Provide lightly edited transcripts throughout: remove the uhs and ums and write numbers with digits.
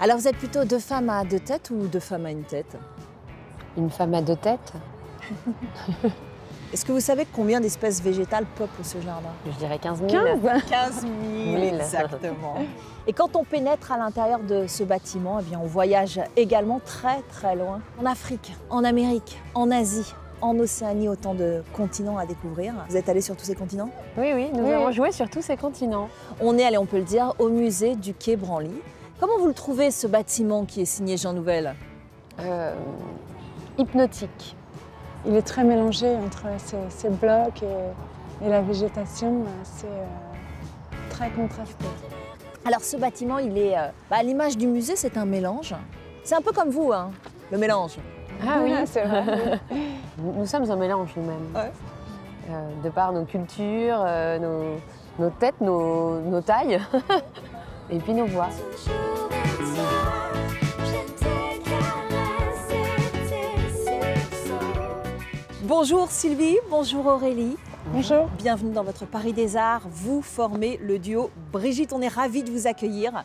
Alors vous êtes plutôt deux femmes à deux têtes ou deux femmes à une tête? Une femme à deux têtes? Est-ce que vous savez combien d'espèces végétales peuplent ce jardin? Je dirais 15 000. 15 000, exactement. Et quand on pénètre à l'intérieur de ce bâtiment, eh bien, on voyage également très loin. En Afrique, en Amérique, en Asie, en Océanie, autant de continents à découvrir. Vous êtes allé sur tous ces continents? Oui, nous avons joué sur tous ces continents. On est allé, on peut le dire, au musée du Quai Branly. Comment vous le trouvez, ce bâtiment qui est signé Jean Nouvel? Hypnotique. Il est très mélangé entre ces blocs et la végétation, c'est très contrasté. Alors ce bâtiment, il est à l'image du musée, c'est un mélange. C'est un peu comme vous, hein, le mélange. Ah oui, c'est vrai. Nous sommes un mélange nous-mêmes. Ouais. De par nos cultures, nos têtes, nos tailles et puis nos voix. Bonjour Sylvie, bonjour Aurélie. Bonjour. Bienvenue dans votre Paris des Arts. Vous formez le duo Brigitte. On est ravis de vous accueillir.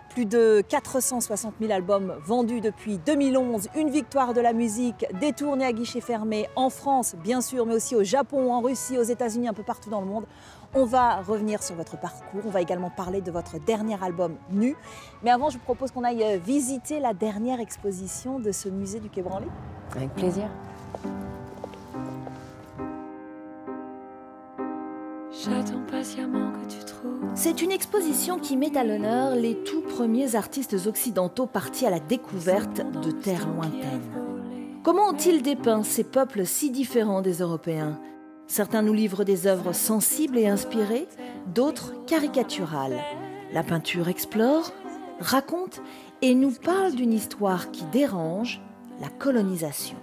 Plus de 460 000 albums vendus depuis 2011, une victoire de la musique, des tournées à guichet fermé en France, bien sûr, mais aussi au Japon, en Russie, aux États-Unis, un peu partout dans le monde. On va revenir sur votre parcours. On va également parler de votre dernier album, Nu. Mais avant, je vous propose qu'on aille visiter la dernière exposition de ce musée du Quai Branly. Avec plaisir. J'attends patiemment que tu trouves. C'est une exposition qui met à l'honneur les tout premiers artistes occidentaux partis à la découverte de terres lointaines. Comment ont-ils dépeint ces peuples si différents des Européens? Certains nous livrent des œuvres sensibles et inspirées, d'autres caricaturales. La peinture explore, raconte et nous parle d'une histoire qui dérange, la colonisation.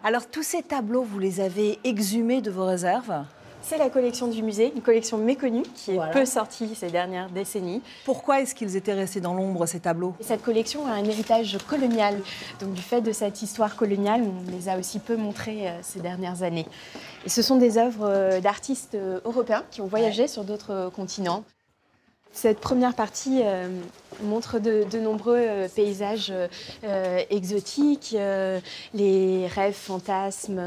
Alors tous ces tableaux, vous les avez exhumés de vos réserves? C'est la collection du musée, une collection méconnue qui est Voilà. peu sortie ces dernières décennies. Pourquoi est-ce qu'ils étaient restés dans l'ombre, ces tableaux? Et cette collection a un héritage colonial. Donc du fait de cette histoire coloniale, on les a aussi peu montrées ces dernières années. Et ce sont des œuvres d'artistes européens qui ont voyagé sur d'autres continents. Cette première partie montre de nombreux paysages exotiques, les rêves, fantasmes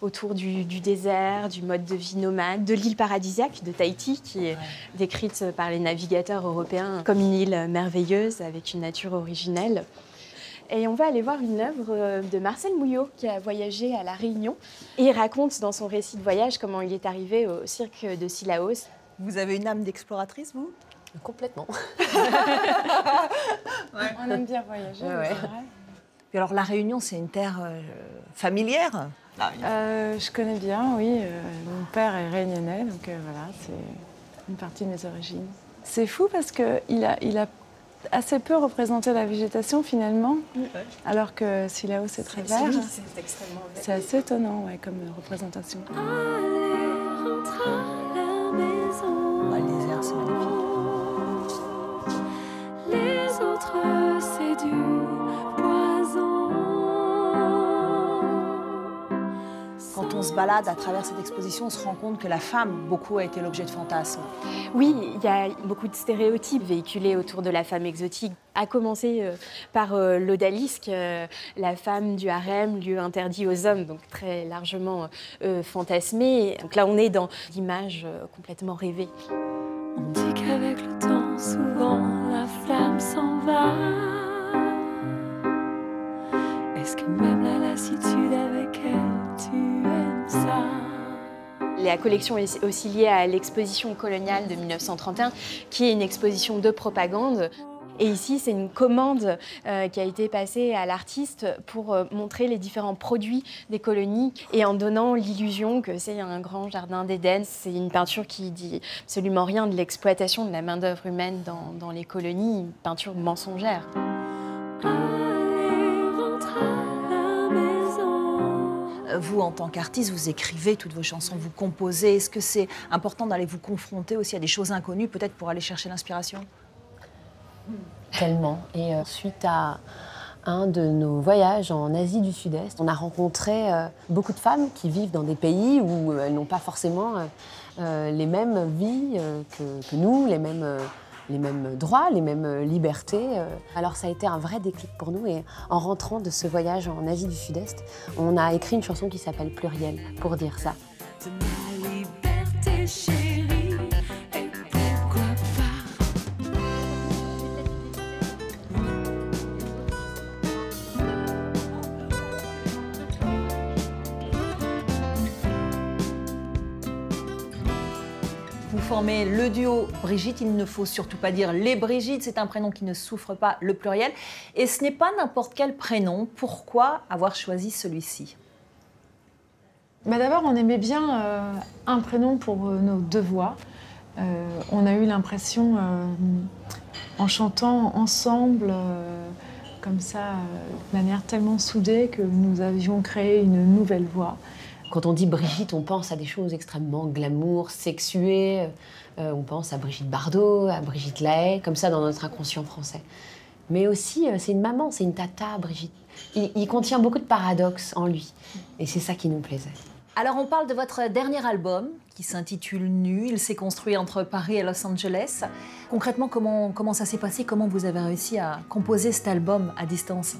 autour du désert, du mode de vie nomade, de l'île paradisiaque de Tahiti, qui est décrite par les navigateurs européens comme une île merveilleuse avec une nature originelle. Et on va aller voir une œuvre de Marcel Mouillot qui a voyagé à La Réunion. Et il raconte dans son récit de voyage comment il est arrivé au cirque de Cilaos. Vous avez une âme d'exploratrice, vous? Complètement. On aime bien voyager, Ouais. c'est vrai. Puis alors, La Réunion, c'est une terre familière? Je connais bien, oui. Mon père est réunionnais, donc voilà, c'est une partie de mes origines. C'est fou parce qu'il a assez peu représenté la végétation finalement, alors que Cilaos c'est très vert. Oui, c'est extrêmement vert. C'est assez étonnant comme représentation. Allez, rentre à la maison. Le désert, c'est magnifique. Les autres, c'est du poison. Quand on se balade à travers cette exposition, on se rend compte que la femme, beaucoup, a été l'objet de fantasmes. Oui, il y a beaucoup de stéréotypes véhiculés autour de la femme exotique. À commencer par l'odalisque, la femme du harem, lieu interdit aux hommes, donc très largement fantasmée. Donc là, on est dans l'image complètement rêvée. On dit qu'avec le temps, souvent, la flamme s'en va. Est-ce que même la lassitude avec elle, tu aimes ça? La collection est aussi liée à l'exposition coloniale de 1931, qui est une exposition de propagande. Et ici, c'est une commande qui a été passée à l'artiste pour montrer les différents produits des colonies et en donnant l'illusion que c'est un grand jardin d'Éden. C'est une peinture qui dit absolument rien de l'exploitation de la main-d'œuvre humaine dans les colonies, une peinture mensongère. Allez, rentre à la maison. Vous, en tant qu'artiste, vous écrivez toutes vos chansons, vous composez. Est-ce que c'est important d'aller vous confronter aussi à des choses inconnues, peut-être pour aller chercher l'inspiration? Tellement. Et suite à un de nos voyages en Asie du Sud-Est, on a rencontré beaucoup de femmes qui vivent dans des pays où elles n'ont pas forcément les mêmes vies que nous, les mêmes les mêmes droits, les mêmes libertés. Alors ça a été un vrai déclic pour nous et en rentrant de ce voyage en Asie du Sud-Est, on a écrit une chanson qui s'appelle Pluriel pour dire ça. De ma liberté chérie, et pourquoi pas. Vous formez le duo Brigitte, il ne faut surtout pas dire les Brigitte, c'est un prénom qui ne souffre pas le pluriel. Et ce n'est pas n'importe quel prénom, pourquoi avoir choisi celui-ci ? D'abord, on aimait bien un prénom pour nos deux voix. On a eu l'impression, en chantant ensemble, comme ça, de manière tellement soudée, que nous avions créé une nouvelle voix. Quand on dit Brigitte, on pense à des choses extrêmement glamour, sexuées. On pense à Brigitte Bardot, à Brigitte Lahaie, comme ça dans notre inconscient français. Mais aussi, c'est une maman, c'est une tata, Brigitte. Il contient beaucoup de paradoxes en lui. Et c'est ça qui nous plaisait. Alors on parle de votre dernier album qui s'intitule Nu. Il s'est construit entre Paris et Los Angeles. Concrètement, comment ça s'est passé? Comment vous avez réussi à composer cet album à distance?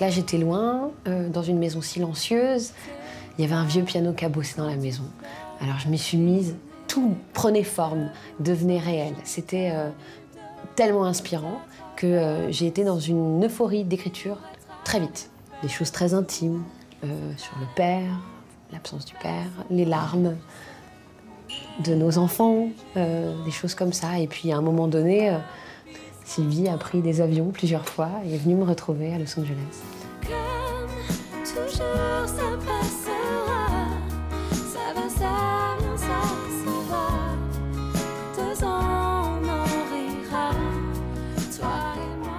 Là, j'étais loin, dans une maison silencieuse. Il y avait un vieux piano cabossé dans la maison. Alors je m'y suis mise, tout prenait forme, devenait réel. C'était tellement inspirant que j'ai été dans une euphorie d'écriture très vite. Des choses très intimes sur le père, l'absence du père, les larmes de nos enfants, des choses comme ça. Et puis à un moment donné, Sylvie a pris des avions plusieurs fois et est venue me retrouver à Los Angeles. Comme toujours, ça passera. Ça va, ça vient, ça s'en va. 2 ans, on en rira. Toi et moi.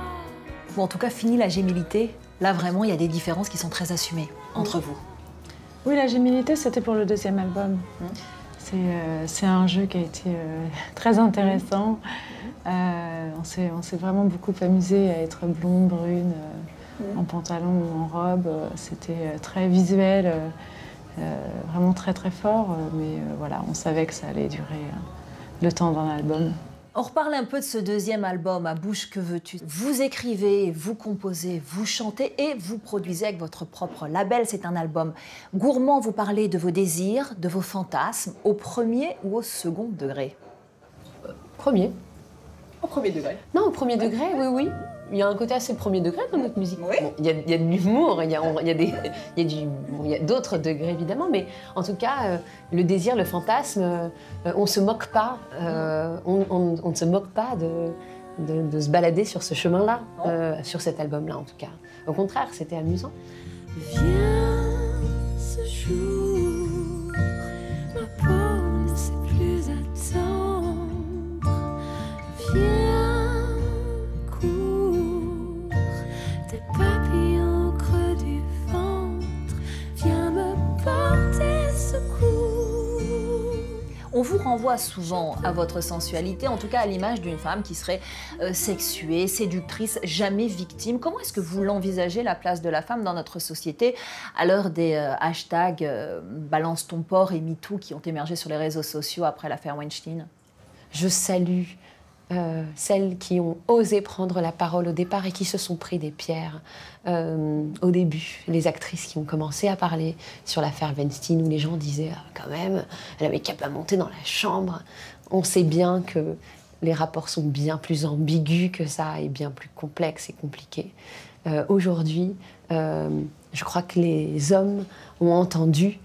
Bon, en tout cas, fini la gémilité. Là, vraiment, il y a des différences qui sont très assumées entre vous. Oui, la gémilité, c'était pour le deuxième album. C'est un jeu qui a été très intéressant. On s'est vraiment beaucoup amusé à être blonde, brune, en pantalon ou en robe. C'était très visuel, vraiment très très fort. Mais voilà, on savait que ça allait durer le temps d'un album. On reparle un peu de ce deuxième album, À bouche que veux-tu. Vous écrivez, vous composez, vous chantez et vous produisez avec votre propre label. C'est un album gourmand. Vous parlez de vos désirs, de vos fantasmes, au premier ou au second degré? Premier. Au premier degré. Non, au premier degré, oui, oui. Il y a un côté assez premier degré dans notre musique. Oui. Bon, il y a de l'humour, il y a d'autres degrés évidemment, mais en tout cas, le désir, le fantasme, on se moque pas. On ne se moque pas de se balader sur ce chemin-là, sur cet album-là en tout cas. Au contraire, c'était amusant. Viens ce jour, ma peau ne sait plus attendre. Viens, cours, tes papillons au creux du ventre. Viens me porter secours. On vous renvoie souvent à votre sensualité, en tout cas à l'image d'une femme qui serait sexuée, séductrice, jamais victime. Comment est-ce que vous l'envisagez, la place de la femme dans notre société, à l'heure des hashtags Balance ton porc et MeToo qui ont émergé sur les réseaux sociaux après l'affaire Weinstein? Je salue celles qui ont osé prendre la parole au départ et qui se sont pris des pierres au début. Les actrices qui ont commencé à parler sur l'affaire Weinstein où les gens disaient quand même, elle avait qu'à pas monter dans la chambre. On sait bien que les rapports sont bien plus ambigus que ça et bien plus complexes et compliqués. Aujourd'hui, je crois que les hommes ont entendu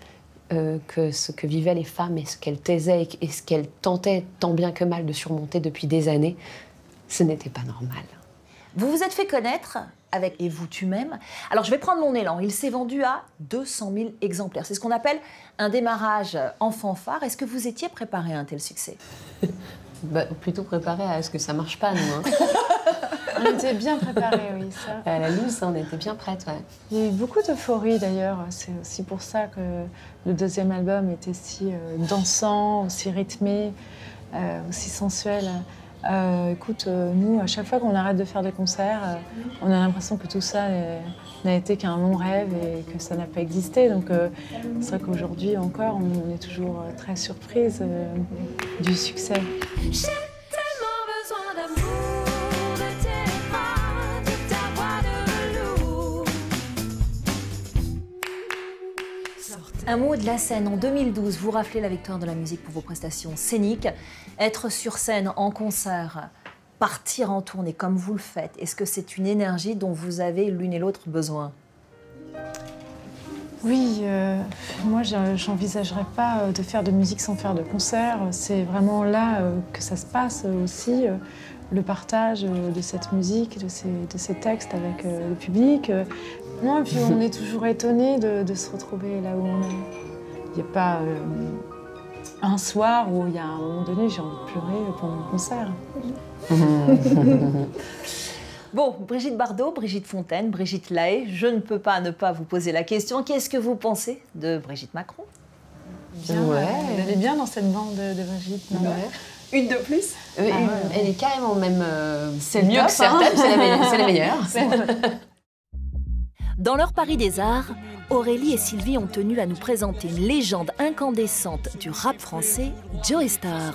que ce que vivaient les femmes et ce qu'elles taisaient et ce qu'elles tentaient tant bien que mal de surmonter depuis des années, ce n'était pas normal. Vous vous êtes fait connaître avec Et vous tu m'aimes. Alors je vais prendre mon élan. Il s'est vendu à 200 000 exemplaires. C'est ce qu'on appelle un démarrage en fanfare. Est-ce que vous étiez préparé à un tel succès? Plutôt préparé à ce que ça marche pas, nous. Hein. On était bien préparés, oui, ça. À la loose, on était bien prêtes, ouais. Il y a eu beaucoup d'euphorie d'ailleurs. C'est aussi pour ça que le deuxième album était si dansant, aussi rythmé, aussi sensuel. Écoute, nous, à chaque fois qu'on arrête de faire des concerts, on a l'impression que tout ça n'a été qu'un long rêve et que ça n'a pas existé. Donc c'est vrai qu'aujourd'hui encore, on est toujours très surprise du succès. J'ai tellement besoin d'amour. Un mot de la scène. En 2012, vous raflez la victoire de la musique pour vos prestations scéniques. Être sur scène, en concert, partir en tournée comme vous le faites, est-ce que c'est une énergie dont vous avez l'une et l'autre besoin? Oui, moi j'envisagerais pas de faire de musique sans faire de concert. C'est vraiment là que ça se passe aussi, le partage de cette musique, de ces textes avec le public. Non, et puis on est toujours étonné de se retrouver là où on est. Il n'y a pas un soir où il y a un moment donné j'ai envie de pleurer pendant le concert. Bon, Brigitte Bardot, Brigitte Fontaine, Brigitte Lahaie, je ne peux pas ne pas vous poser la question. Qu'est-ce que vous pensez de Brigitte Macron? Bien, ouais. Elle est bien dans cette bande de Brigitte. Non? Ouais. Une de plus? Elle est carrément même c'est mieux top, que certaines, hein. c'est la meilleure. Dans leur Paris des Arts, Aurélie et Sylvie ont tenu à nous présenter une légende incandescente du rap français, Joey Starr.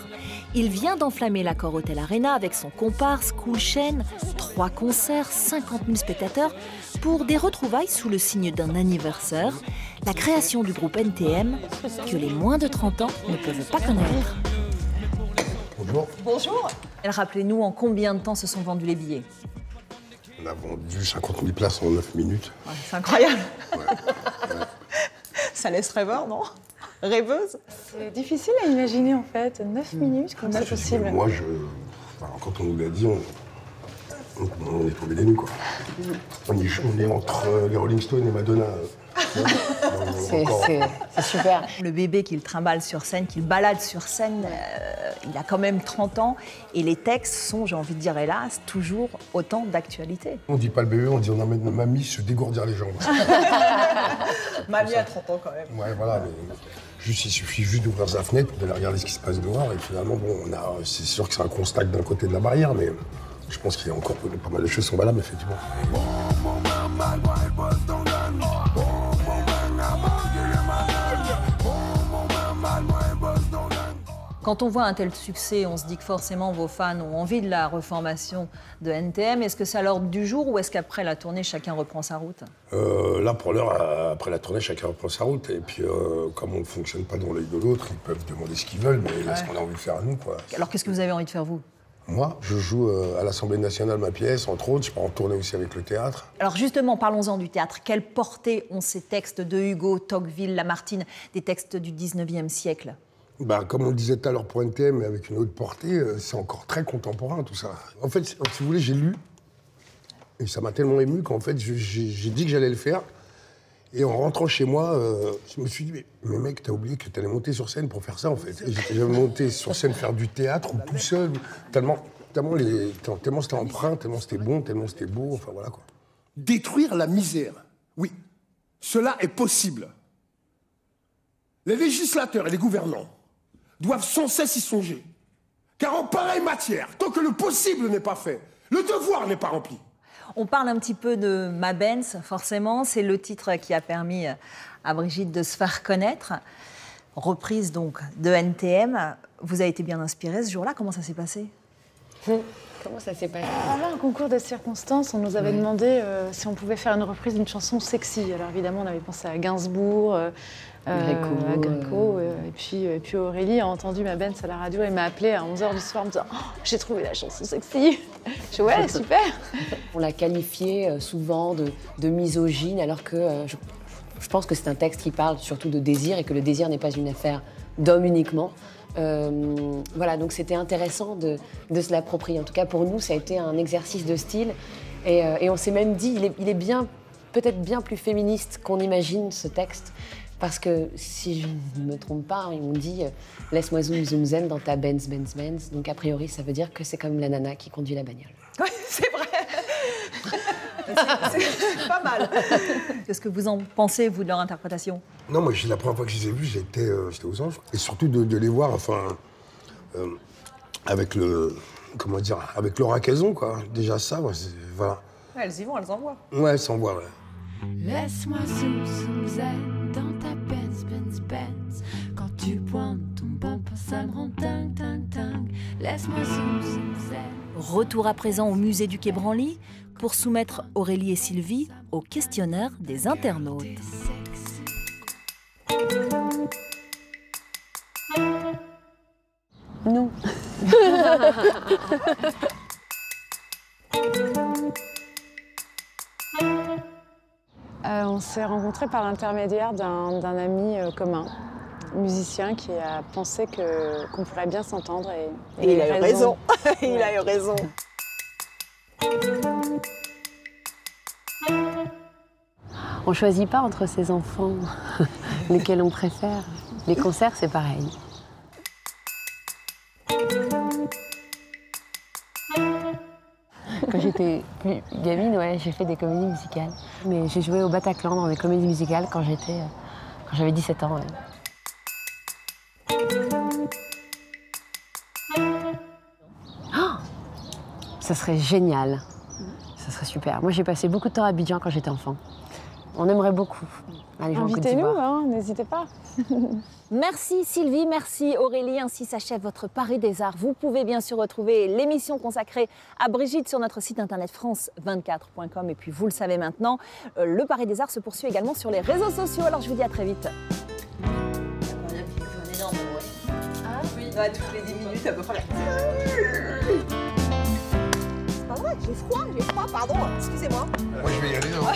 Il vient d'enflammer l'Accor Hotel Arena avec son comparse Cool Chain, 3 concerts, 50 000 spectateurs, pour des retrouvailles sous le signe d'un anniversaire, la création du groupe NTM, que les moins de 30 ans ne peuvent pas connaître. Bonjour. Bonjour. Rappelez-nous en combien de temps se sont vendus les billets? On a vendu 50 000 places en 9 minutes. Ouais, c'est incroyable. Ouais. Ça laisse rêveur, non? Rêveuse? C'est difficile à imaginer en fait, 9 minutes, comment c'est possible? Moi, quand on nous l'a dit, on est tombé des nues, quoi. On est entre les Rolling Stones et Madonna. C'est super. Le bébé qu'il trimballe sur scène, qu'il balade sur scène, il a quand même 30 ans. Et les textes sont, j'ai envie de dire hélas, toujours autant d'actualité. On dit pas le bébé, on dit on emmène mamie se dégourdir les jambes. Mamie a 30 ans quand même. Ouais, voilà. Mais il suffit juste d'ouvrir sa fenêtre pour aller regarder ce qui se passe dehors. Et finalement, bon, c'est sûr que c'est un constat d'un côté de la barrière, mais je pense qu'il y a encore pas mal de choses qui sont valables, effectivement. Quand on voit un tel succès, on se dit que forcément vos fans ont envie de la reformation de NTM. Est-ce que c'est à l'ordre du jour ou est-ce qu'après la tournée, chacun reprend sa route? Là, pour l'heure, après la tournée, chacun reprend sa route. Et puis, comme on ne fonctionne pas dans l'œil de l'autre, ils peuvent demander ce qu'ils veulent, mais là, ce qu'on a envie de faire à nous, quoi. Alors qu'est-ce que vous avez envie de faire, vous? Moi, je joue à l'Assemblée nationale ma pièce, entre autres. Je pars en tournée aussi avec le théâtre. Alors justement, parlons-en du théâtre. Quelle portée ont ces textes de Hugo, Tocqueville, Lamartine, des textes du 19e siècle? Bah, comme on le disait tout à l'heure pour NTM, mais avec une autre portée, c'est encore très contemporain, tout ça. En fait, si vous voulez, j'ai lu, et ça m'a tellement ému qu'en fait, j'ai dit que j'allais le faire. Et en rentrant chez moi, je me suis dit, mais mec, t'as oublié que t'allais monter sur scène pour faire ça, en fait. Et j'avais monté sur scène faire du théâtre tout seul, tellement c'était emprunt, tellement c'était bon, tellement c'était beau, enfin voilà, quoi. Détruire la misère, oui, cela est possible. Les législateurs et les gouvernants doivent sans cesse y songer. Car en pareille matière, tant que le possible n'est pas fait, le devoir n'est pas rempli. On parle un petit peu de Ma Benz, forcément. C'est le titre qui a permis à Brigitte de se faire connaître. Reprise donc de NTM. Vous avez été bien inspirée ce jour-là. Comment ça s'est passé? Comment ça s'est passé? Voilà, un concours de circonstances. On nous avait demandé si on pouvait faire une reprise d'une chanson sexy. Alors évidemment, on avait pensé à Gainsbourg, à Gréco. Et puis Aurélie a entendu Ma Benz à la radio et m'a appelée à 11h du soir en me disant « Oh, j'ai trouvé la chanson sexy !» Je dis « Ouais, super !» On l'a qualifié souvent de misogyne, alors que je pense que c'est un texte qui parle surtout de désir et que le désir n'est pas une affaire d'homme uniquement. Voilà, donc c'était intéressant de se l'approprier. En tout cas, pour nous, ça a été un exercice de style. Et on s'est même dit, il est peut-être bien plus féministe qu'on imagine, ce texte. Parce que, si je ne me trompe pas, on dit « Laisse-moi zoom zoom zen dans ta Benz, Benz, Benz ». Donc, a priori, ça veut dire que c'est comme la nana qui conduit la bagnole. Oui, c'est vrai. C'est pas mal. Qu'est-ce que vous en pensez, vous, de leur interprétation? Non, moi, la première fois que je les ai vus, j'étais aux Anges. Et surtout de les voir, enfin, avec avec leur qu'elles ont, quoi. Déjà ça, voilà. Ouais, elles y vont, elles envoient. Ouais, elles s'envoient, ouais. Laisse-moi zoom zoom zen dans ta Benz, Benz, Benz. Quand tu pointes ton bumper, ça me rend dingue, dingue, dingue. Laisse-moi zoom zoom zen. Retour à présent au musée du Quai Branly pour soumettre Aurélie et Sylvie au questionnaire des internautes. Sexy. Nous. On s'est rencontrés par l'intermédiaire d'un ami commun, musicien, qui a pensé qu'on pourrait bien s'entendre. Et il a eu raison. Il a eu raison. On ne choisit pas entre ses enfants lesquels on préfère. Les concerts, c'est pareil. Quand j'étais plus gamine, ouais, j'ai fait des comédies musicales. Mais j'ai joué au Bataclan dans des comédies musicales quand j'avais 17 ans. Ouais. Oh, ça serait génial. Ça serait super. Moi, j'ai passé beaucoup de temps à Abidjan quand j'étais enfant. On aimerait beaucoup aller jouer en Côte d'Ivoire. Invitez-nous, hein, n'hésitez pas. Merci Sylvie, merci Aurélie. Ainsi s'achève votre Paris des Arts. Vous pouvez bien sûr retrouver l'émission consacrée à Brigitte sur notre site internet france24.com. Et puis vous le savez maintenant, le Paris des Arts se poursuit également sur les réseaux sociaux. Alors je vous dis à très vite. Ouais, toutes les 10 minutes à peu près. C'est pas vrai, j'ai froid, pardon, excusez-moi. Moi je vais y aller. Hein.